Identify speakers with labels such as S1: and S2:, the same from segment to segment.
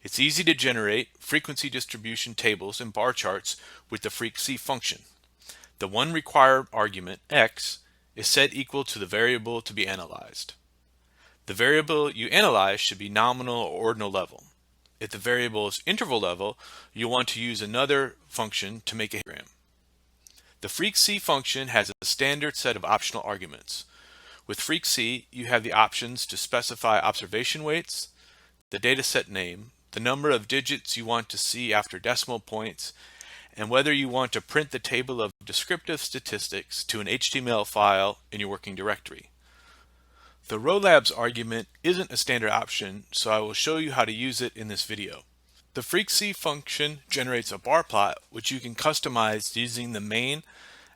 S1: It's easy to generate frequency distribution tables and bar charts with the freqC function. The one required argument, x, is set equal to the variable to be analyzed. The variable you analyze should be nominal or ordinal level. If the variable is interval level, you'll want to use another function to make a histogram. The freqC function has a standard set of optional arguments. With freqC, you have the options to specify observation weights, the dataset name, the number of digits you want to see after decimal points, and whether you want to print the table of descriptive statistics to an HTML file in your working directory. The row labs argument isn't a standard option, so I will show you how to use it in this video. The freqC function generates a bar plot which you can customize using the main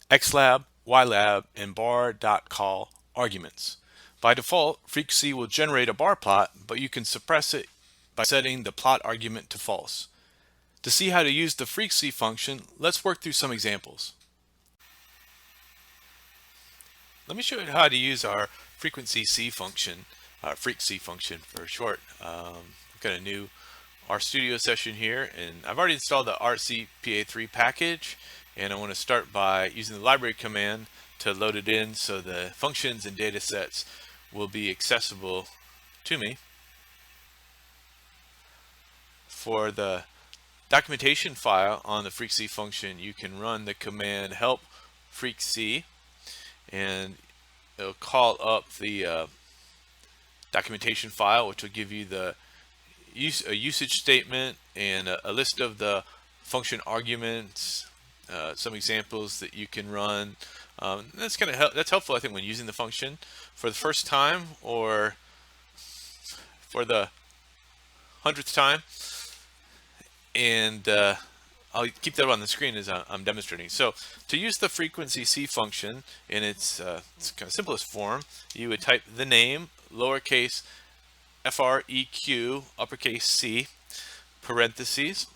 S1: xlab, ylab, and bar.call arguments. By default, freqC will generate a bar plot, but you can suppress it by setting the plot argument to false. To see how to use the freqC function, let's work through some examples. Let me show you how to use our freqC function, freqC function for short. I've got a new RStudio session here, and I've already installed the RCPA3 package, and I want to start by using the library command to load it in so the functions and data sets will be accessible to me. For the documentation file on the freqC function, you can run the command help freqC, and it'll call up the documentation file, which will give you the usage statement and a list of the function arguments, some examples that you can run. That's helpful, I think, when using the function for the first time or for the 100th time. And I'll keep that on the screen as I'm demonstrating. So to use the freqC function in its kind of simplest form, you would type the name, lowercase freq, uppercase C, parentheses,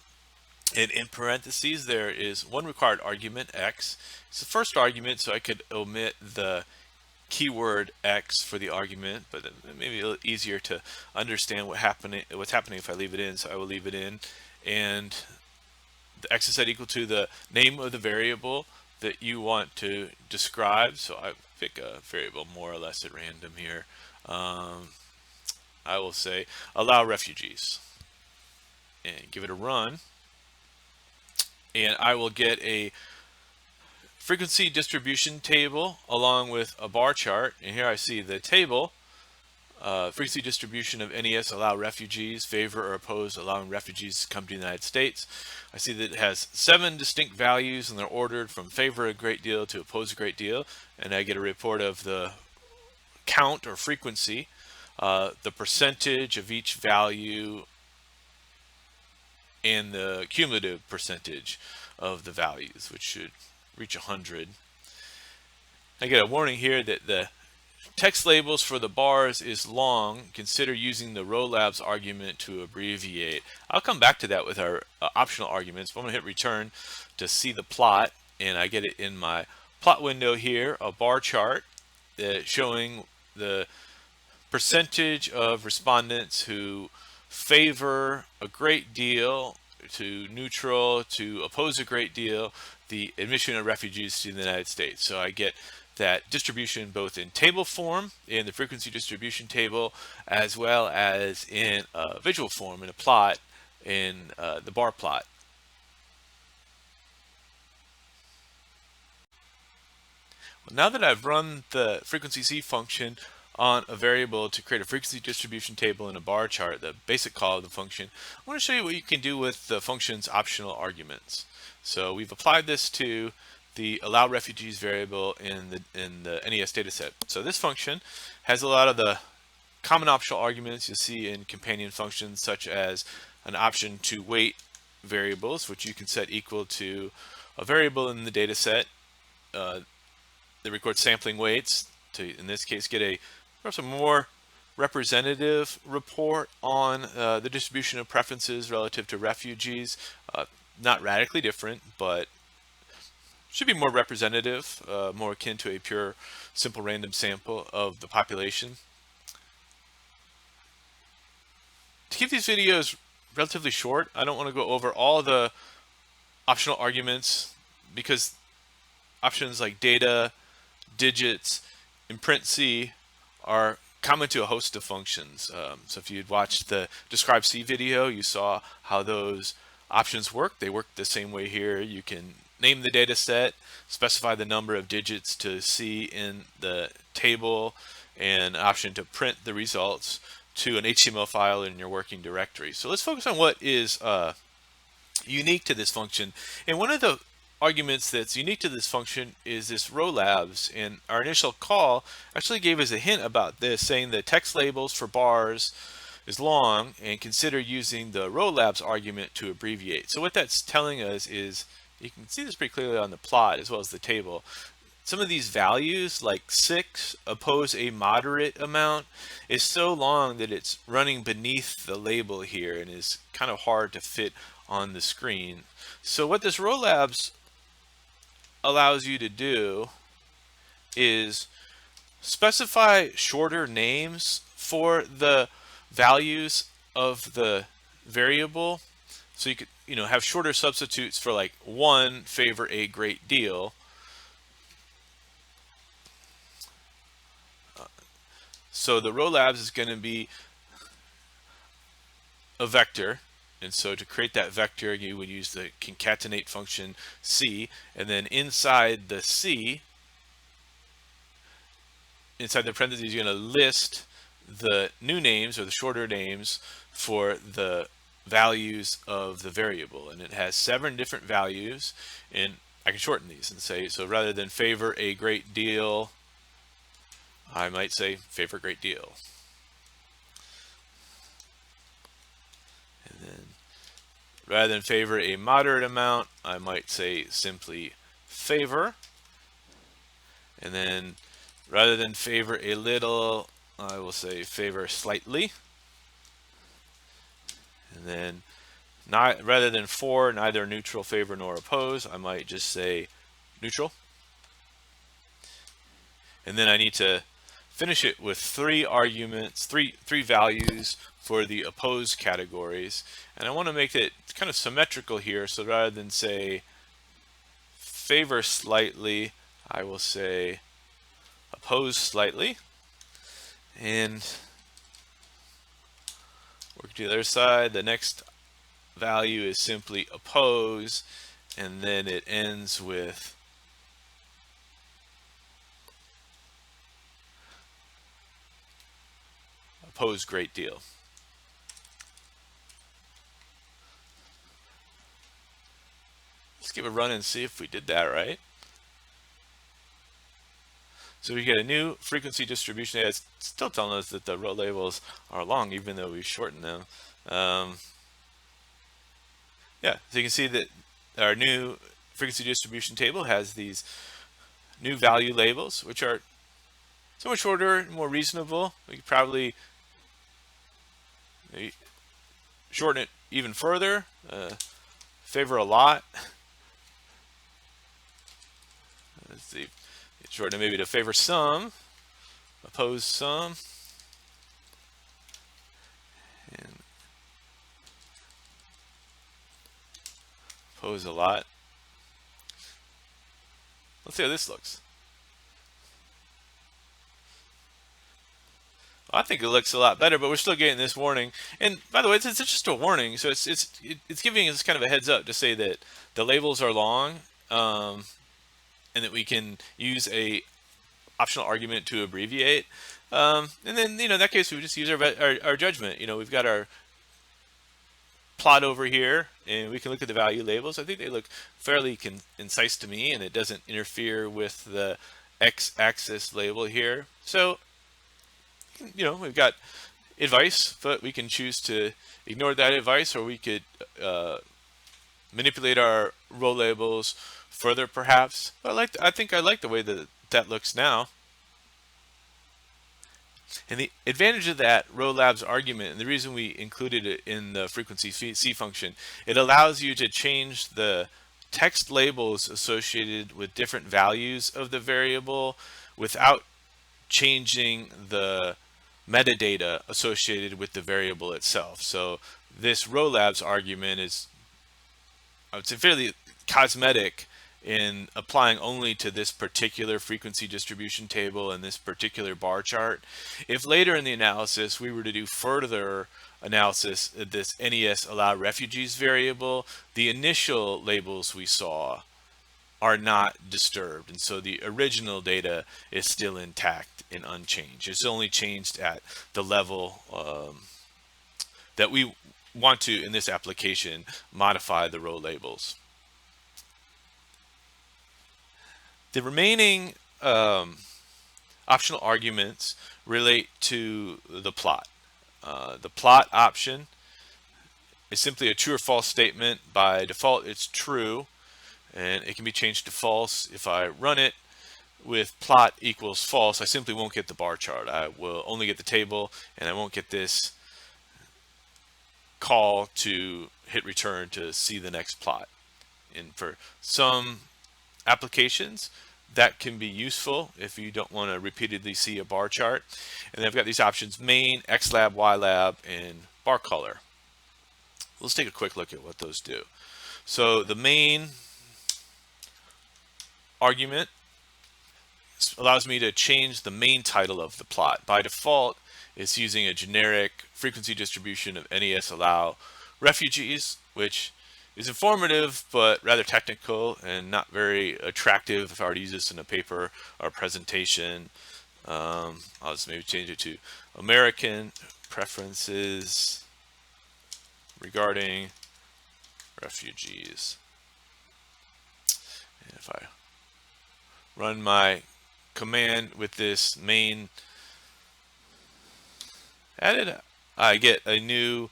S1: and in parentheses there is one required argument, x. It's the first argument, so I could omit the keyword x for the argument, but it may be a little easier to understand what's happening if I leave it in, so I will leave it in. And the x is set equal to the name of the variable that you want to describe. So I pick a variable more or less at random here. I will say allow refugees and give it a run, and I will get a frequency distribution table along with a bar chart. And here I see the table, frequency distribution of NES allow refugees, favor or oppose allowing refugees to come to the United States. I see that it has 7 distinct values, and they're ordered from favor a great deal to oppose a great deal, and I get a report of the count or frequency, the percentage of each value, and the cumulative percentage of the values, which should reach 100. I get a warning here that the text labels for the bars is long. Consider using the row labs argument to abbreviate. I'll come back to that with our optional arguments, but I'm going to hit return to see the plot, and I get it in my plot window here, a bar chart showing the percentage of respondents who favor a great deal, to neutral, to oppose a great deal, the admission of refugees to the United States. So I get that distribution both in table form in the frequency distribution table, as well as in a visual form in a plot in the bar plot. Well, now that I've run the freqC function on a variable to create a frequency distribution table in a bar chart, the basic call of the function, I want to show you what you can do with the function's optional arguments. So we've applied this to the allow refugees variable in the NES dataset. So this function has a lot of the common optional arguments you'll see in companion functions, such as an option to weight variables, which you can set equal to a variable in the dataset that records sampling weights to, in this case, get a perhaps a more representative report on the distribution of preferences relative to refugees. Not radically different, but should be more representative, more akin to a pure simple random sample of the population. To keep these videos relatively short. I don't want to go over all the optional arguments because options like data, digits, and printC are common to a host of functions. So if you'd watched the describeC video, you saw how those options work. They work the same way here. You can name the data set, specify the number of digits to see in the table, and an option to print the results to an HTML file in your working directory. So let's focus on what is unique to this function. And one of the arguments that's unique to this function is this row labs, and our initial call actually gave us a hint about this, saying that text labels for bars is long and consider using the row labs argument to abbreviate. So what that's telling us is, you can see this pretty clearly on the plot as well as the table, some of these values like 6 oppose a moderate amount is so long that it's running beneath the label here and is kind of hard to fit on the screen. So what this row labs allows you to do is specify shorter names for the values of the variable. So you could, have shorter substitutes for like 1 favor a great deal. So the row labs is going to be a vector. And so to create that vector, you would use the concatenate function C, and then inside the C, inside the parentheses, you're going to list the new names or the shorter names for the values of the variable. And it has 7 different values, and I can shorten these and say, so rather than favor a great deal, I might say favor great deal. And then rather than favor a moderate amount, I might say simply favor. And then rather than favor a little, I will say favor slightly. And then rather than for neither neutral, favor, nor oppose, I might just say neutral. And then I need to finish it with 3 arguments, three values for the oppose categories. And I want to make it kind of symmetrical here. So rather than say favor slightly, I will say oppose slightly. And work to the other side. The next value is simply oppose, and then it ends with oppose great deal. Let's give a run and see if we did that right. So we get a new frequency distribution. It's still telling us that the row labels are long, even though we shortened them. Yeah, so you can see that our new frequency distribution table has these new value labels, which are so much shorter and more reasonable. We could probably shorten it even further. Favor a lot. Let's see. Shorten it maybe to favor some, oppose some, and oppose a lot. Let's see how this looks. Well, I think it looks a lot better, but we're still getting this warning. And by the way, it's just a warning, so it's giving us kind of a heads up to say that the labels are long, and that we can use a optional argument to abbreviate. And then, in that case, we just use our judgment. We've got our plot over here, and we can look at the value labels. I think they look fairly concise to me, and it doesn't interfere with the x-axis label here. So, we've got advice, but we can choose to ignore that advice, or we could manipulate our row labels further, perhaps. But I think I like the way that looks now. And the advantage of that row labs argument, and the reason we included it in the frequency C function, it allows you to change the text labels associated with different values of the variable without changing the metadata associated with the variable itself. So this row labs argument is, I would say, fairly cosmetic in applying only to this particular frequency distribution table and this particular bar chart. If later in the analysis we were to do further analysis of this NES allow refugees variable, the initial labels we saw are not disturbed, and so the original data is still intact and unchanged. It's only changed at the level that we want to, in this application, modify the row labels. The remaining optional arguments relate to the plot. The plot option is simply a true or false statement. By default, it's true, and it can be changed to false. If I run it with plot equals false, I simply won't get the bar chart. I will only get the table, and I won't get this call to hit return to see the next plot. And for some applications, that can be useful if you don't want to repeatedly see a bar chart. And then I've got these options: main, xlab, ylab, and bar color. Let's take a quick look at what those do. So the main argument allows me to change the main title of the plot. By default, it's using a generic frequency distribution of NES allow refugees, which is informative but rather technical and not very attractive if I were to use this in a paper or a presentation. I'll just maybe change it to American preferences regarding refugees. And if I run my command with this main added, I get a new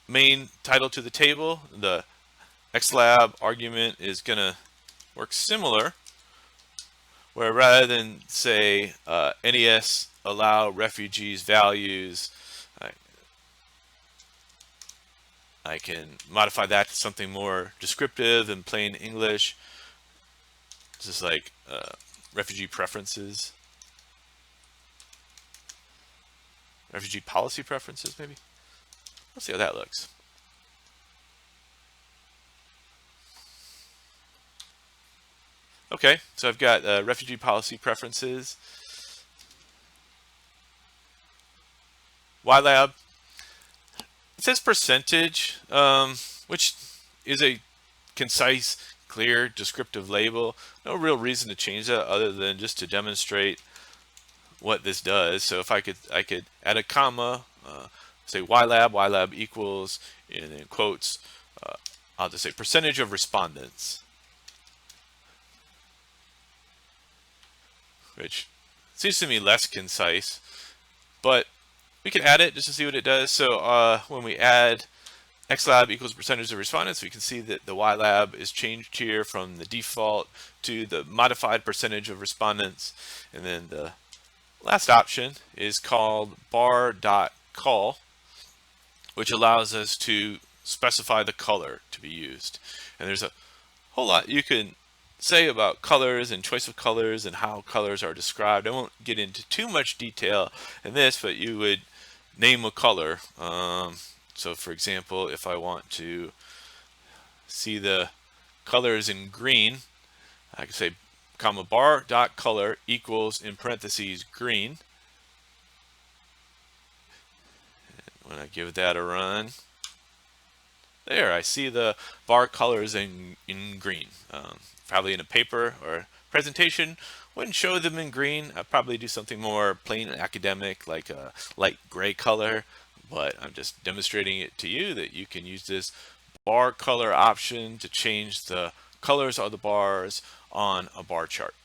S1: main title to the table. The xlab argument is going to work similar, where rather than say NES allow refugees values, I can modify that to something more descriptive in plain English, just like refugee preferences, refugee policy preferences maybe. Let's see how that looks. Okay, so I've got refugee policy preferences. ylab, it says percentage, which is a concise, clear, descriptive label. No real reason to change that other than just to demonstrate what this does. So if I could add a comma, say ylab equals, and in quotes, I'll just say percentage of respondents, which seems to me less concise, but we can add it just to see what it does. So when we add xlab equals percentage of respondents, we can see that the ylab is changed here from the default to the modified percentage of respondents. And then the last option is called bar.col, which allows us to specify the color to be used. And there's a whole lot you can say about colors and choice of colors and how colors are described. I won't get into too much detail in this, but you would name a color. So for example, if I want to see the colors in green, I can say comma bar.color equals, in parentheses, green. And when I give that a run, there I see the bar colors in green. Probably in a paper or presentation wouldn't show them in green. I'd probably do something more plain and academic, like a light gray color, but I'm just demonstrating it to you that you can use this bar color option to change the colors of the bars on a bar chart.